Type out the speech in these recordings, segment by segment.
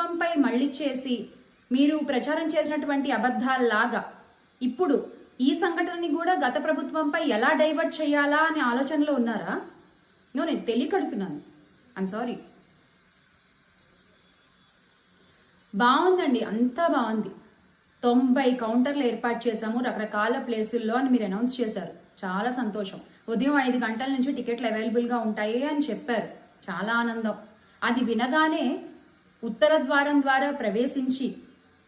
ప్రభుత్వంపై మళ్ళిచ్చేసి మీరు ప్రచారం చేసినటువంటి అబద్ధాల్లాగా ఇప్పుడు ఈ సంఘటనని కూడా గత ప్రభుత్వంపై ఎలా డైవర్ట్ చేయాలా అనే ఆలోచనలో ఉన్నారా? నేను తెలియకడుతున్నాను. I'm sorry. బాగుందండి, అంతా బాగుంది. 90 కౌంటర్లు ఏర్పాటు చేశాము రకరకాల ప్లేసుల్లో అని మీరు అనౌన్స్ చేశారు. చాలా సంతోషం. ఉదయం 5 గంటల నుంచి టికెట్లు అవైలబుల్గా ఉంటాయి అని చెప్పారు. చాలా ఆనందం. అది వినగానే ఉత్తర ద్వారం ద్వారా ప్రవేశించి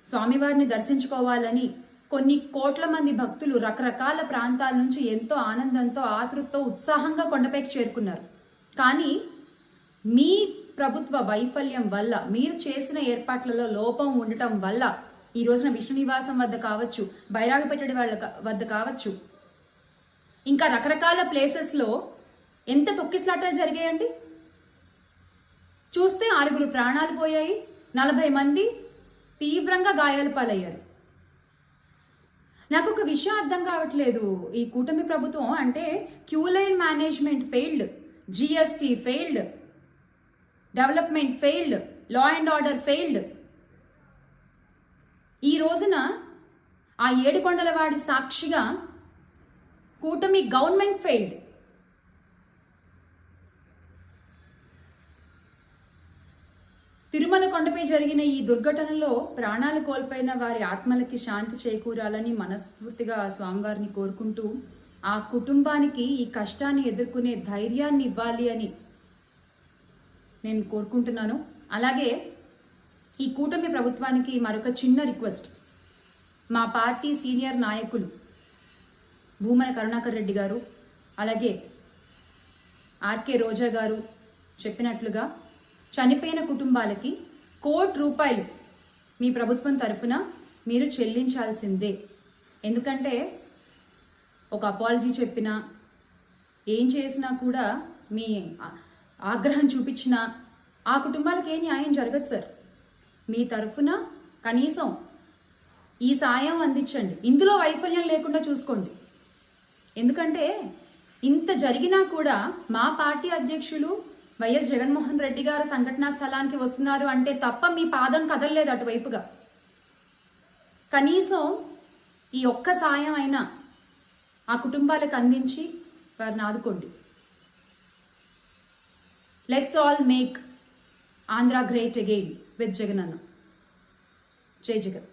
స్వామివారిని దర్శించుకోవాలని కొన్ని కోట్ల మంది భక్తులు రకరకాల ప్రాంతాల నుంచి ఎంతో ఆనందంతో ఆతృతతో ఉత్సాహంగా కొండపైకి చేరుకున్నారు. కానీ మీ ప్రభుత్వ వైఫల్యం వల్ల, మీరు చేసిన ఏర్పాట్లలో లోపం ఉండటం వల్ల ఈ రోజున విష్ణు నివాసం వద్ద కావచ్చు, బైరాగపెట్టడి వాళ్ళ వద్ద కావచ్చు, ఇంకా రకరకాల ప్లేసెస్లో ఎంత తొక్కిసలాటలు జరిగాయండి. చూస్తే 6 ప్రాణాలు పోయాయి, 40 మంది తీవ్రంగా గాయాల పాలయ్యారు. నాకు ఒక విషయం అర్థం కావట్లేదు. ఈ కూటమి ప్రభుత్వం అంటే queue line management failed, GST failed, development failed, law and order failed. ఈ రోజున ఆ ఏడుకొండలవాడి సాక్షిగా కూటమి గవర్నమెంట్ ఫెయిల్డ్. తిరుమల కొండపై జరిగిన ఈ దుర్ఘటనలో ప్రాణాలు కోల్పోయిన వారి ఆత్మలకి శాంతి చేకూరాలని మనస్ఫూర్తిగా స్వామివారిని కోరుకుంటూ, ఆ కుటుంబానికి ఈ కష్టాన్ని ఎదుర్కొనే ధైర్యాన్ని ఇవ్వాలి అని నేను కోరుకుంటున్నాను. అలాగే ఈ కూటమి ప్రభుత్వానికి మరొక చిన్న రిక్వెస్ట్. మా పార్టీ సీనియర్ నాయకులు భూమన కరుణాకర్ రెడ్డి గారు, అలాగే ఆర్కే రోజా గారు చెప్పినట్లుగా చనిపోయిన కుటుంబాలకి ₹1 కోటి మీ ప్రభుత్వం తరఫున మీరు చెల్లించాల్సిందే. ఎందుకంటే ఒక అపాలజీ చెప్పినా, ఏం చేసినా కూడా, మీ ఆగ్రహం చూపించినా ఆ కుటుంబాలకు ఏ న్యాయం జరగదు సార్. మీ తరఫున కనీసం ఈ సాయం అందించండి. ఇందులో వైఫల్యం లేకుండా చూసుకోండి. ఎందుకంటే ఇంత జరిగినా కూడా మా పార్టీ అధ్యక్షులు వైఎస్ జగన్మోహన్ రెడ్డి గారు సంఘటనా స్థలానికి వస్తున్నారు అంటే తప్ప మీ పాదం కదలలేదు అటువైపుగా. కనీసం ఈ ఒక్క సాయం అయినా ఆ కుటుంబాలకు అందించి వారిని ఆదుకోండి. Let's all make Andhra great again with Jagan అన్న. జై జగన్.